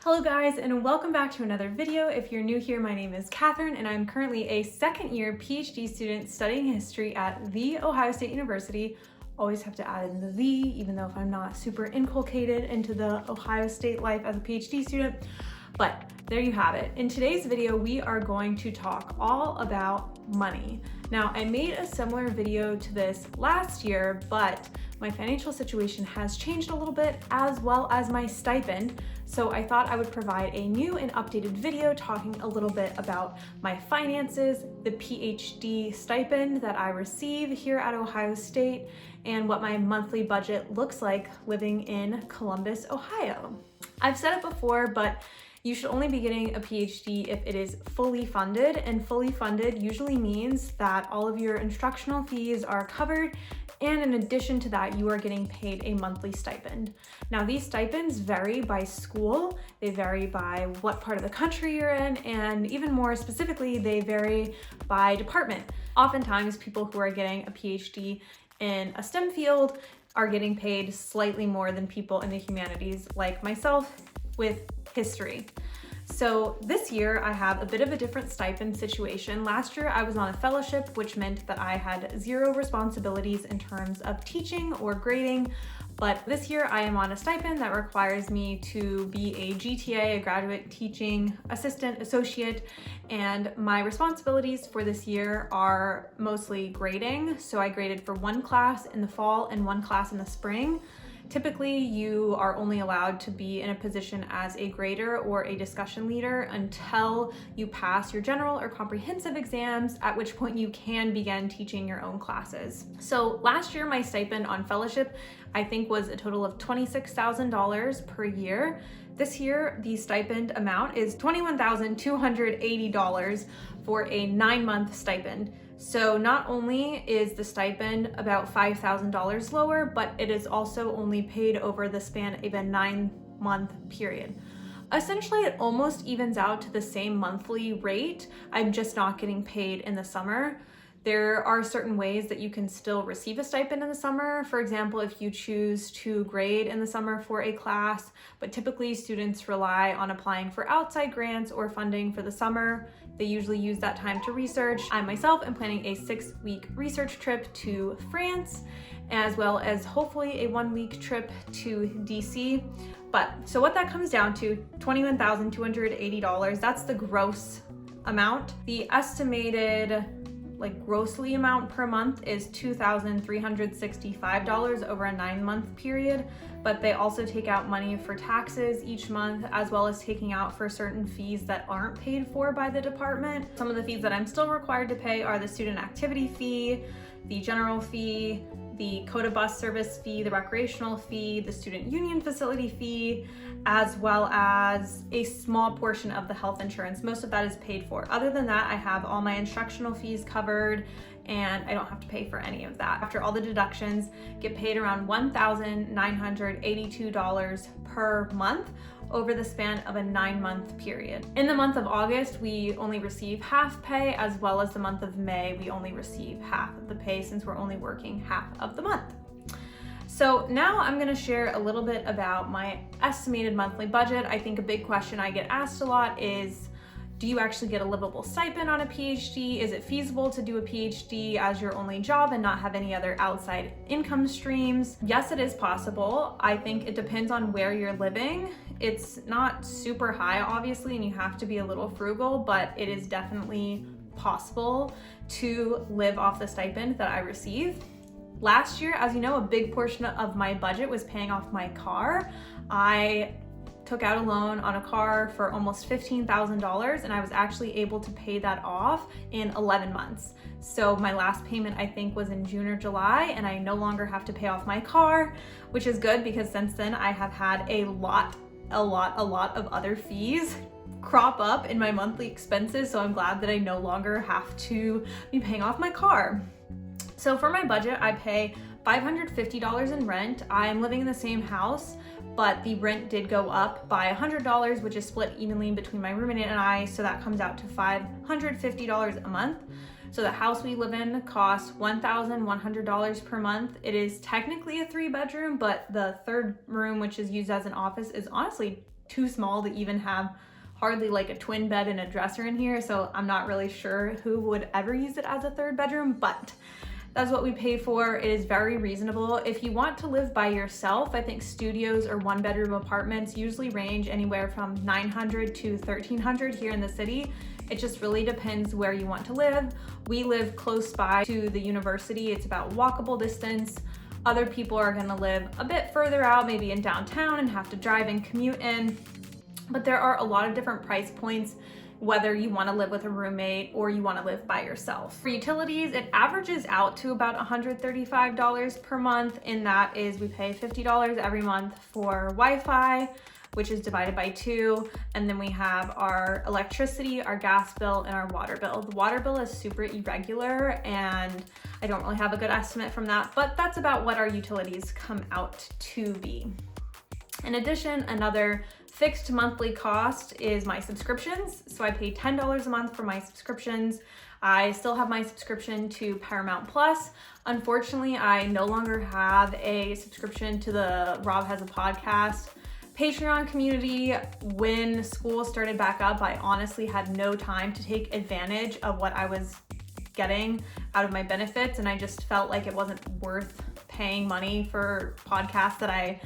Hello guys, and welcome back to another video. If you're new here, my name is Katherine and I'm currently a second year PhD student studying history at The Ohio State University. Always have to add in the even though if I'm not super inculcated into the Ohio State life as a PhD student. But there you have it. In today's video, we are going to talk all about money. Now, I made a similar video to this last year, but my financial situation has changed a little bit, as well as my stipend. So I thought I would provide a new and updated video talking a little bit about my finances, the PhD stipend that I receive here at Ohio State, and what my monthly budget looks like living in Columbus, Ohio. I've said it before, but you should only be getting a PhD if it is fully funded, and fully funded usually means that all of your instructional fees are covered, and in addition to that, you are getting paid a monthly stipend. Now, these stipends vary by school, they vary by what part of the country you're in, and even more specifically, they vary by department. Oftentimes, people who are getting a PhD in a STEM field are getting paid slightly more than people in the humanities like myself with history. So this year I have a bit of a different stipend situation. Last year I was on a fellowship, which meant that I had zero responsibilities in terms of teaching or grading. But this year I am on a stipend that requires me to be a GTA, a graduate teaching assistant, associate, and my responsibilities for this year are mostly grading. So I graded for one class in the fall and one class in the spring. Typically, you are only allowed to be in a position as a grader or a discussion leader until you pass your general or comprehensive exams, at which point you can begin teaching your own classes. So last year, my stipend on fellowship, I think, was a total of $26,000 per year. This year, the stipend amount is $21,280 for a 9-month stipend. So not only is the stipend about $5,000 lower, but it is also only paid over the span of a 9-month period. Essentially, it almost evens out to the same monthly rate. I'm just not getting paid in the summer. There are certain ways that you can still receive a stipend in the summer. For example, if you choose to grade in the summer for a class, but typically students rely on applying for outside grants or funding for the summer. They usually use that time to research. I myself am planning a 6-week research trip to France, as well as hopefully a 1-week trip to DC. So what that comes down to, $21,280, that's the gross amount. The estimated grossly amount per month is $2,365 over a 9-month period, but they also take out money for taxes each month, as well as taking out for certain fees that aren't paid for by the department. Some of the fees that I'm still required to pay are the student activity fee, the general fee, the COTA bus service fee, the recreational fee, the student union facility fee, as well as a small portion of the health insurance. Most of that is paid for. Other than that, I have all my instructional fees covered and I don't have to pay for any of that. After all the deductions, get paid around $1,982 per month over the span of a 9-month period. In the month of August, we only receive half pay, as well as the month of May, we only receive half of the pay since we're only working half of the month. So now I'm gonna share a little bit about my estimated monthly budget. I think a big question I get asked a lot is, do you actually get a livable stipend on a PhD? Is it feasible to do a PhD as your only job and not have any other outside income streams? Yes, it is possible. I think it depends on where you're living. It's not super high, obviously, and you have to be a little frugal, but it is definitely possible to live off the stipend that I receive. Last year, as you know, a big portion of my budget was paying off my car. I took out a loan on a car for almost $15,000, and I was actually able to pay that off in 11 months. So my last payment, I think, was in June or July, and I no longer have to pay off my car, which is good because since then I have had a lot of other fees crop up in my monthly expenses. So I'm glad that I no longer have to be paying off my car. So for my budget, I pay $550 in rent. I am living in the same house, but the rent did go up by $100, which is split evenly between my roommate and I, so that comes out to $550 a month. So the house we live in costs $1,100 per month. It is technically a 3-bedroom, but the third room, which is used as an office, is honestly too small to even have hardly like a twin bed and a dresser in here, so I'm not really sure who would ever use it as a third bedroom, but that's what we paid for. It is very reasonable. If you want to live by yourself, I think studios or one bedroom apartments usually range anywhere from $900 to $1,300 here in the city. It just really depends where you want to live. We live close by to the university. It's about walkable distance. Other people are gonna live a bit further out, maybe in downtown, and have to drive and commute in. But there are a lot of different price points, whether you want to live with a roommate or you want to live by yourself. For utilities, it averages out to about $135 per month, and that is we pay $50 every month for Wi-Fi, which is divided by 2, and then we have our electricity, our gas bill, and our water bill. The water bill is super irregular, and I don't really have a good estimate from that, but that's about what our utilities come out to be. In addition, another fixed monthly cost is my subscriptions. So I pay $10 a month for my subscriptions. I still have my subscription to Paramount Plus. Unfortunately, I no longer have a subscription to the Rob Has a Podcast Patreon community. When school started back up, I honestly had no time to take advantage of what I was getting out of my benefits, and I just felt like it wasn't worth paying money for podcasts that I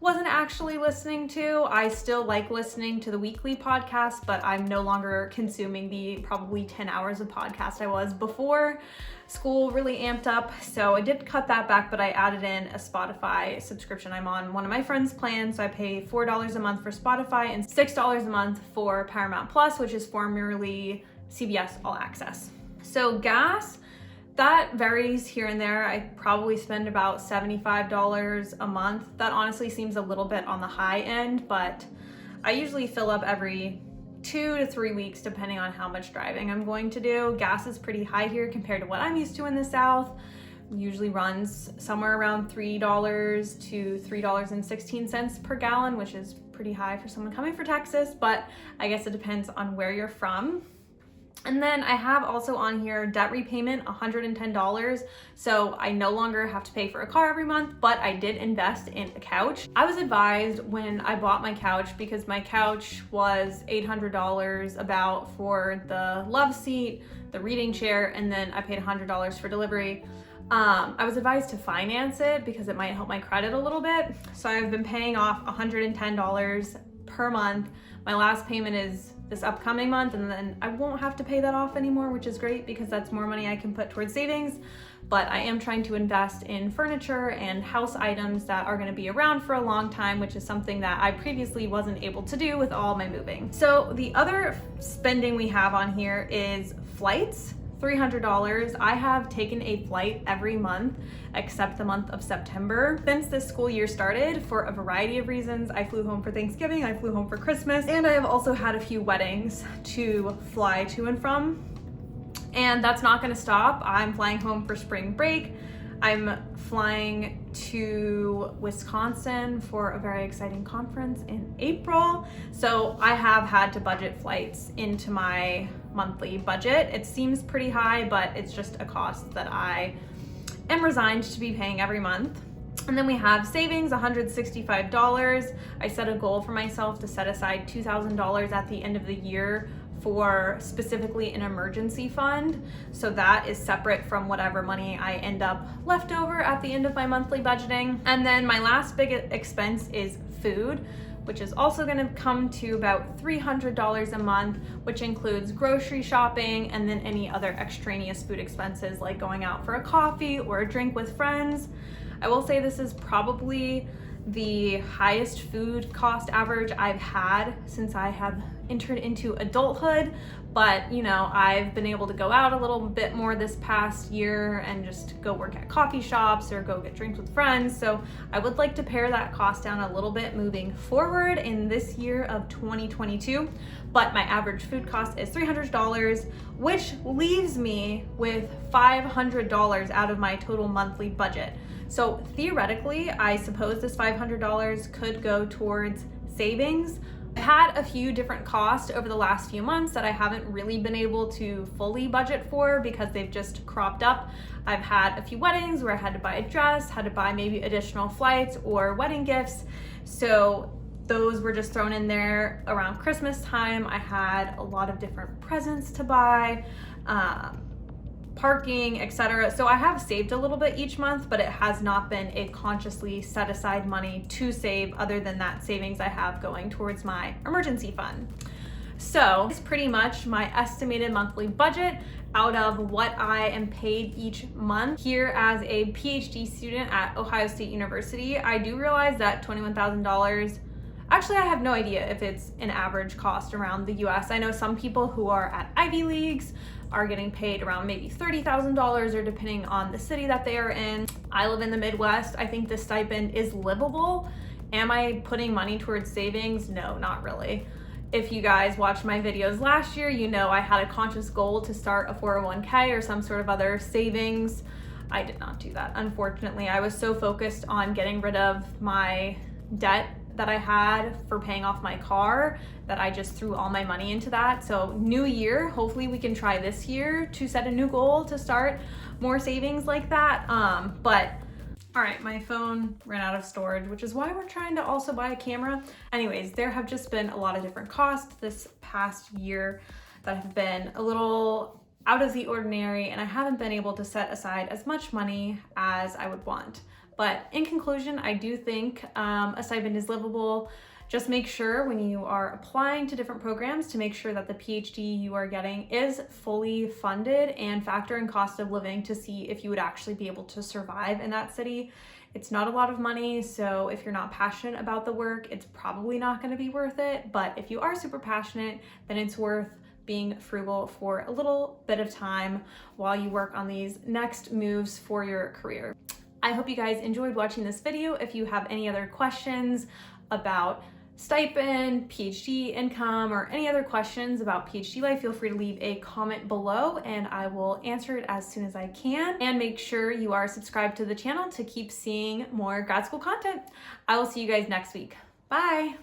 wasn't actually listening to. I still like listening to the weekly podcast, but I'm no longer consuming the probably 10 hours of podcast I was before school really amped up. So I did cut that back, but I added in a Spotify subscription. I'm on one of my friend's plans, so I pay $4 a month for Spotify and $6 a month for Paramount Plus, which is formerly CBS All Access. So gas, that varies here and there. I probably spend about $75 a month. That honestly seems a little bit on the high end, but I usually fill up every 2 to 3 weeks depending on how much driving I'm going to do. Gas is pretty high here compared to what I'm used to in the South. Usually runs somewhere around $3 to $3.16 per gallon, which is pretty high for someone coming from Texas, but I guess it depends on where you're from. And then I have also on here debt repayment, $110. So I no longer have to pay for a car every month, but I did invest in a couch. I was advised when I bought my couch, because my couch was $800 about for the love seat, the reading chair, and then I paid $100 for delivery. I was advised to finance it because it might help my credit a little bit. So I've been paying off $110 per month. My last payment is this upcoming month, and then I won't have to pay that off anymore, which is great because that's more money I can put towards savings. But I am trying to invest in furniture and house items that are going to be around for a long time, which is something that I previously wasn't able to do with all my moving. So the other spending we have on here is flights. $300. I have taken a flight every month except the month of September. Since this school year started, for a variety of reasons, I flew home for Thanksgiving, I flew home for Christmas, and I have also had a few weddings to fly to and from. And that's not gonna stop. I'm flying home for spring break. I'm flying to Wisconsin for a very exciting conference in April. So I have had to budget flights into my monthly budget. It seems pretty high, but it's just a cost that I am resigned to be paying every month. And then we have savings, $165. I set a goal for myself to set aside $2,000 at the end of the year for specifically an emergency fund. So that is separate from whatever money I end up left over at the end of my monthly budgeting. And then my last big expense is food, which is also gonna come to about $300 a month, which includes grocery shopping and then any other extraneous food expenses like going out for a coffee or a drink with friends. I will say this is probably the highest food cost average I've had since I have entered into adulthood, but you know, I've been able to go out a little bit more this past year and just go work at coffee shops or go get drinks with friends. So I would like to pare that cost down a little bit moving forward in this year of 2022. But my average food cost is $300, which leaves me with $500 out of my total monthly budget. So theoretically, I suppose this $500 could go towards savings. I've had a few different costs over the last few months that I haven't really been able to fully budget for because they've just cropped up. I've had a few weddings where I had to buy a dress, had to buy maybe additional flights or wedding gifts. So those were just thrown in there around Christmas time. I had a lot of different presents to buy, parking, etc. So I have saved a little bit each month, but it has not been a consciously set aside money to save other than that savings I have going towards my emergency fund. So it's pretty much my estimated monthly budget out of what I am paid each month. Here as a PhD student at Ohio State University, I do realize that $21,000, actually I have no idea if it's an average cost around the US. I know some people who are at Ivy Leagues are getting paid around maybe $30,000 or depending on the city that they are in. I live in the Midwest. I think the stipend is livable. Am I putting money towards savings? No, not really. If you guys watched my videos last year, you know I had a conscious goal to start a 401k or some sort of other savings. I did not do that, unfortunately. I was so focused on getting rid of my debt that I had for paying off my car that I just threw all my money into that. So new year, hopefully we can try this year to set a new goal to start more savings like that. But all right, my phone ran out of storage, which is why we're trying to also buy a camera. Anyways, there have just been a lot of different costs this past year that have been a little out of the ordinary, and I haven't been able to set aside as much money as I would want. But in conclusion, I do think a stipend is livable. Just make sure when you are applying to different programs to make sure that the PhD you are getting is fully funded, and factor in cost of living to see if you would actually be able to survive in that city. It's not a lot of money, so if you're not passionate about the work, it's probably not going to be worth it. But if you are super passionate, then it's worth being frugal for a little bit of time while you work on these next moves for your career. I hope you guys enjoyed watching this video. If you have any other questions about stipend, PhD income, or any other questions about PhD life, feel free to leave a comment below and I will answer it as soon as I can. And make sure you are subscribed to the channel to keep seeing more grad school content. I will see you guys next week. Bye.